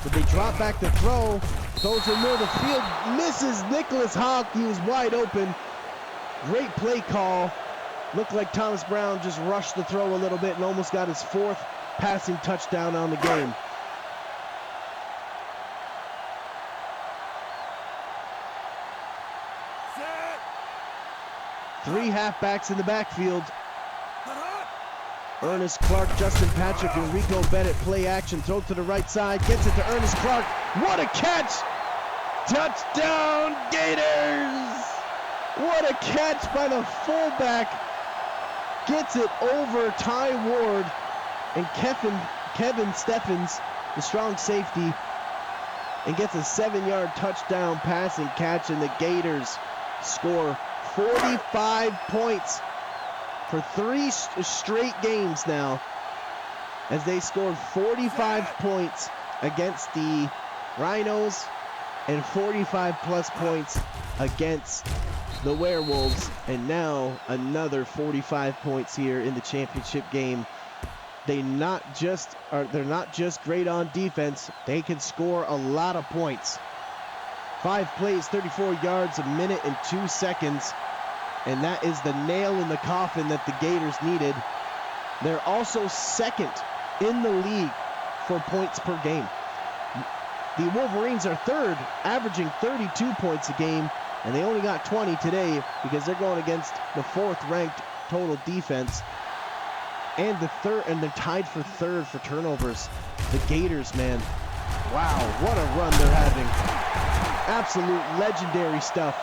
but they drop back to throw. Throws in the middle of the field, misses Nicholas Hawk. He was wide open. Great play call. Looked like Thomas Brown just rushed the throw a little bit and almost got his 4th passing touchdown on the game. Three halfbacks in the backfield. Ernest Clark, Justin Patrick, and Rico Bennett play action. Throw to the right side. Gets it to Ernest Clark. What a catch! Touchdown, Gators! What a catch by the fullback. Gets it over Ty Ward and Kevin Steffens, the strong safety, and gets a 7-yard touchdown pass and catch, and the Gators score 45 points for 3 straight games now, as they scored 45 points against the Rhinos and 45 plus points against the Werewolves, and now another 45 points here in the championship game. They're not just great on defense, they can score a lot of points. 5 plays, 34 yards, 1 minute and 2 seconds. And that is the nail in the coffin that the Gators needed. They're also second in the league for points per game. the Wolverines are third, averaging 32 points a game, and they only got 20 today because they're going against the 4th-ranked total defense. And they're tied for 3rd for turnovers. The Gators, man. Wow, what a run they're having. Absolute legendary stuff.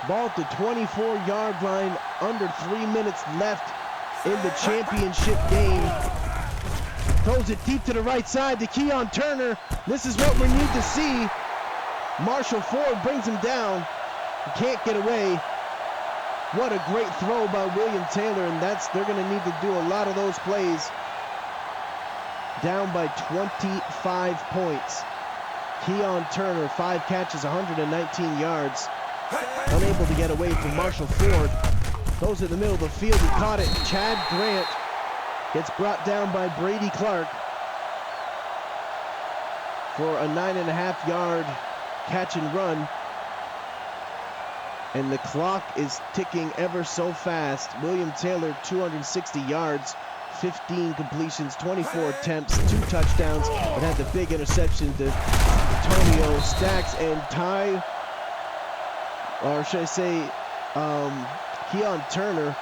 Ball at the 24-yard line, under 3 minutes left in the championship game. Throws it deep to the right side to Keon Turner. This is what we need to see. Marshall Ford brings him down. He can't get away. What a great throw by William Taylor, and they're going to need to do a lot of those plays. Down by 25 points. Keon Turner, 5 catches, 119 yards. Unable to get away from Marshall Ford. Goes in the middle of the field. He caught it. Chad Grant gets brought down by Brady Clark for a 9.5-yard catch and run. And the clock is ticking ever so fast. William Taylor, 260 yards, 15 completions, 24 attempts, 2 touchdowns, but had the big interception to Antonio Stacks and Keon Turner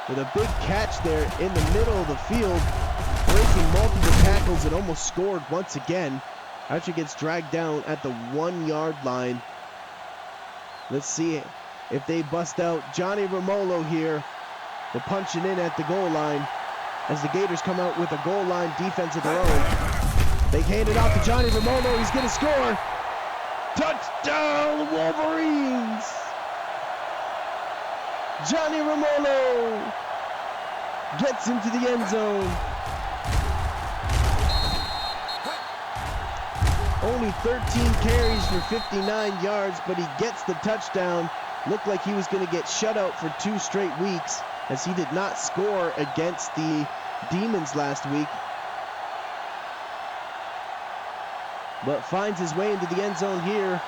with a big catch there in the middle of the field, breaking multiple tackles and almost scored once again. Actually gets dragged down at the 1-yard line. Let's see if they bust out Johnny Romolo here. They're punching in at the goal line as the Gators come out with a goal line defense of their own. They hand it off to Johnny Romolo. He's going to score. Touchdown, Wolverines! Johnny Romolo gets into the end zone. Only 13 carries for 59 yards, but he gets the touchdown. Looked like he was going to get shut out for 2 straight weeks, as he did not score against the Demons last week. But finds his way into the end zone here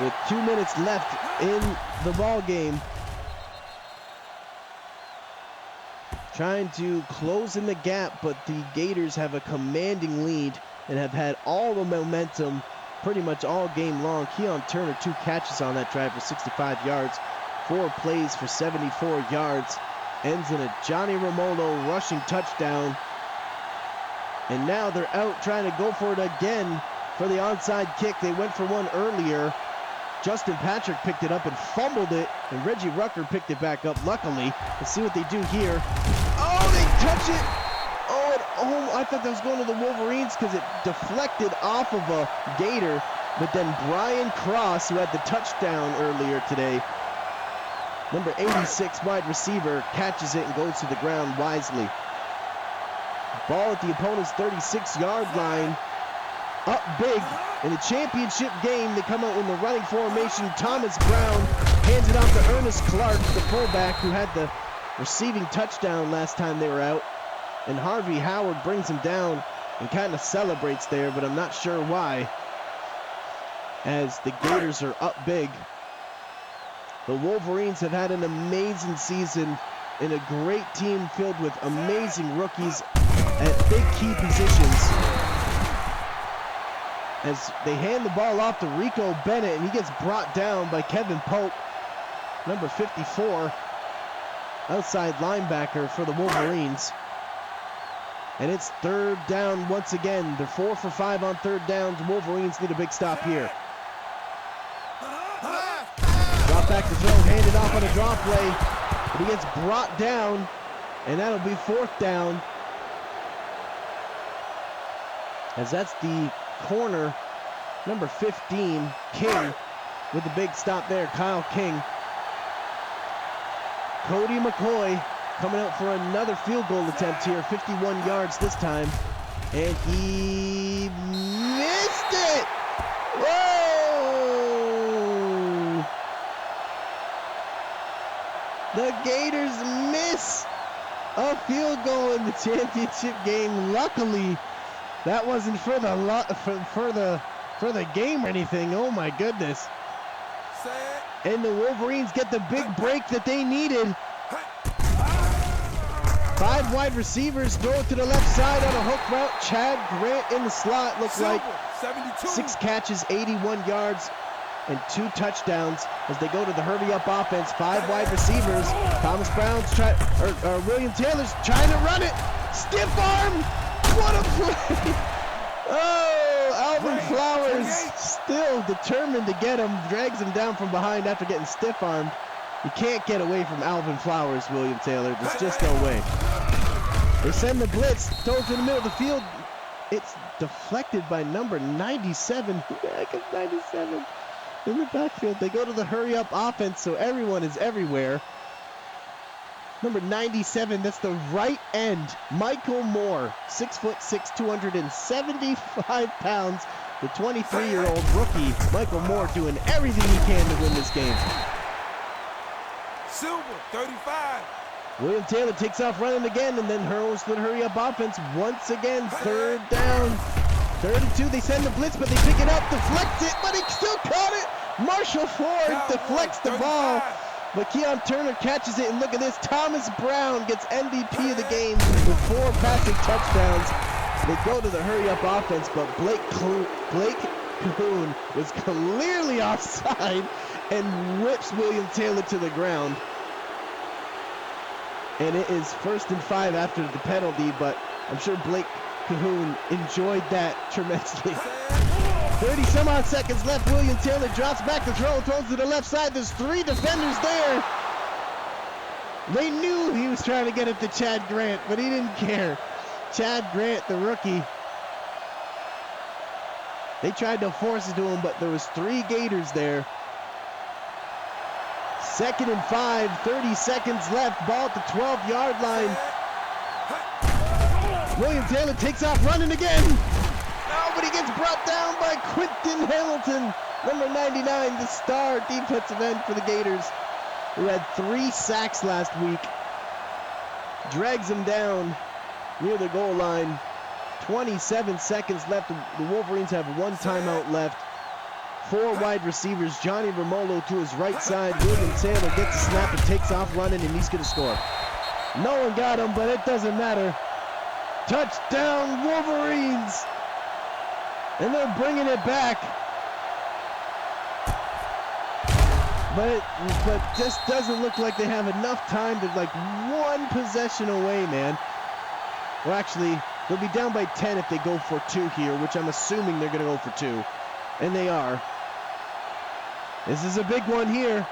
with 2 minutes left in the ball game. Trying to close in the gap, but the Gators have a commanding lead and have had all the momentum pretty much all game long. Keon Turner, 2 catches on that drive for 65 yards, 4 plays for 74 yards. Ends in a Johnny Romolo rushing touchdown. And now they're out trying to go for it again for the onside kick. They went for one earlier. Justin Patrick picked it up and fumbled it, and Reggie Rucker picked it back up, luckily. Let's see what they do here. Oh, they touch it! Oh, I thought that was going to the Wolverines because it deflected off of a Gator. But then Brian Cross, who had the touchdown earlier today, number 86 wide receiver, catches it and goes to the ground wisely. Ball at the opponent's 36-yard line. Up big in the championship game. They come out in the running formation. Thomas Brown hands it off to Ernest Clark, the fullback, who had the receiving touchdown last time they were out. And Harvey Howard brings him down and kind of celebrates there, but I'm not sure why, as the Gators are up big. The Wolverines have had an amazing season and a great team filled with amazing rookies at big key positions. As they hand the ball off to Rico Bennett, and he gets brought down by Kevin Pope, number 54, outside linebacker for the Wolverines. And it's 3rd down once again. They're 4 for 5 on 3rd downs. Wolverines need a big stop here. Drop back to throw, handed off on a draw play, but he gets brought down, and that'll be 4th down. As that's the corner, number 15, King, with the big stop there, Kyle King. Cody McCoy coming out for another field goal attempt here, 51 yards this time, and he missed it! Whoa! The Gators miss a field goal in the championship game. Luckily, that wasn't for the game or anything. Oh my goodness. And the Wolverines get the big break that they needed. 5 wide receivers, throw it to the left side on a hook route. Chad Grant in the slot, looks like 6 catches, 81 yards, and 2 touchdowns as they go to the hurry-up offense. 5 wide receivers. Thomas Brown's William Taylor's trying to run it. Stiff arm. What a play! Oh, Alvin Flowers still determined to get him. Drags him down from behind after getting stiff-armed. You can't get away from Alvin Flowers, William Taylor. There's just no way. They send the blitz. Throws in the middle of the field. It's deflected by number 97. Who the heck is 97? In the backfield. They go to the hurry-up offense, so everyone is everywhere. Number 97, that's the right end. Michael Moore, 6'6", 275 pounds. The 23-year-old rookie, Michael Moore, doing everything he can to win this game. Silver, 35. William Taylor takes off running again and then hurls to the hurry-up offense once again. 3rd down. 3rd and 2. They send the blitz, but they pick it up, deflect it, but he still caught it. Marshall Ford deflects the ball, but Keon Turner catches it, and look at this. Thomas Brown gets MVP of the game with 4 passing touchdowns. They go to the hurry-up offense, but Blake Cahoon was clearly offside and whips William Taylor to the ground. And it is 1st and 5 after the penalty, but I'm sure Blake Cahoon enjoyed that tremendously. 30-some-odd seconds left. William Taylor drops back to throw, throws to the left side. There's 3 defenders there. They knew he was trying to get it to Chad Grant, but he didn't care. Chad Grant, the rookie. They tried to force it to him, but there was 3 Gators there. 2nd and 5, 30 seconds left. Ball at the 12-yard line. William Taylor takes off running again. Oh, but he gets brought down by Quentin Hamilton, number 99, the star defensive end for the Gators, who had 3 sacks last week. Drags him down near the goal line. 27 seconds left. The Wolverines have 1 timeout left. 4 wide receivers. Johnny Romolo to his right side. William Taylor gets a snap and takes off running, and he's going to score. No one got him, but it doesn't matter. Touchdown, Wolverines! And they're bringing it back. But just doesn't look like they have enough time to, like, 1 possession away, man. Well, actually, they'll be down by 10 if they go for 2 here, which I'm assuming they're going to go for 2. And they are. This is a big one here.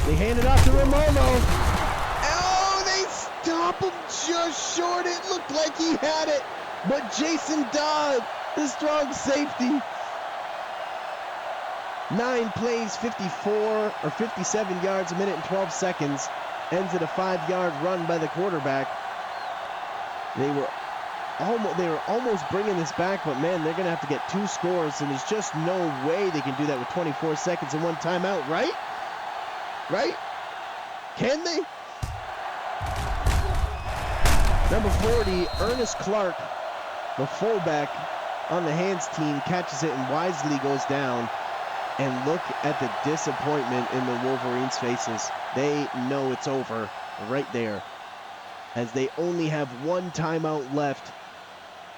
They hand it off to Romolo. Oh, they stop him just short. It looked like he had it. But Jason Dodd, the strong safety. 9 plays, 54 or 57 yards, a minute and 12 seconds. Ends at a 5-yard run by the quarterback. They were almost bringing this back, but man, they're going to have to get 2 scores, and there's just no way they can do that with 24 seconds and 1 timeout, right? Right? Can they? Number 40, Ernest Clark, the fullback on the hands team, catches it and wisely goes down. And look at the disappointment in the Wolverines' faces. They know it's over right there, as they only have 1 timeout left,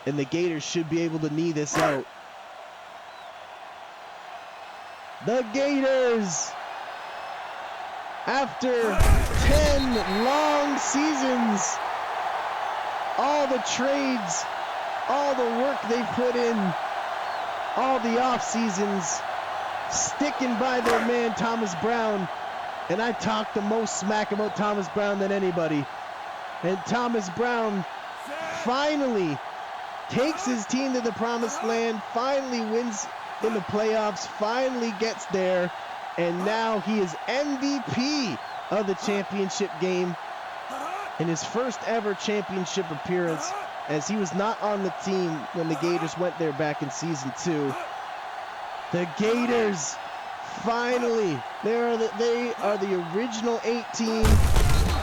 and the Gators should be able to knee this out. The Gators, after 10 long seasons, all the trades, all the work they've put in, all the off seasons, sticking by their man Thomas Brown. And I talk the most smack about Thomas Brown than anybody. And Thomas Brown finally takes his team to the promised land, finally wins in the playoffs, finally gets there, and now he is MVP of the championship game in his first ever championship appearance, as he was not on the team when the Gators went there back in season 2. The Gators, finally, they are the original 8 team.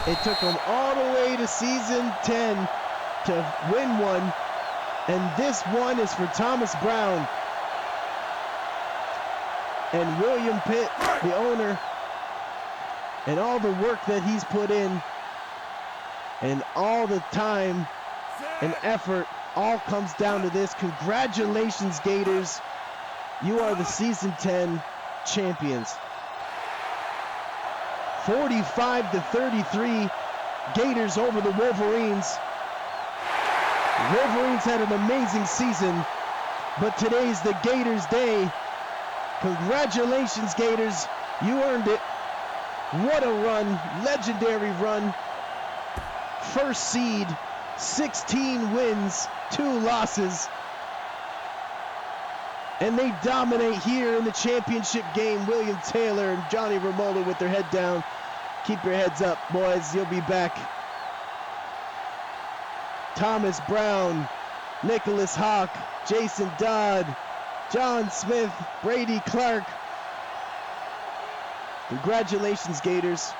It took them all the way to season 10 to win one, and this one is for Thomas Brown. and William Pitt, the owner, and all the work that he's put in, and all the time and effort all comes down to this. Congratulations, Gators. You are the season 10 champions. 45-33, Gators over the Wolverines. Wolverines had an amazing season, but today's the Gators' day. Congratulations, Gators. You earned it. What a run, legendary run. First seed, 16 wins, 2 losses. And they dominate here in the championship game. William Taylor and Johnny Romola with their head down. Keep your heads up, boys. You'll be back. Thomas Brown, Nicholas Hawk, Jason Dodd, John Smith, Brady Clark. Congratulations, Gators.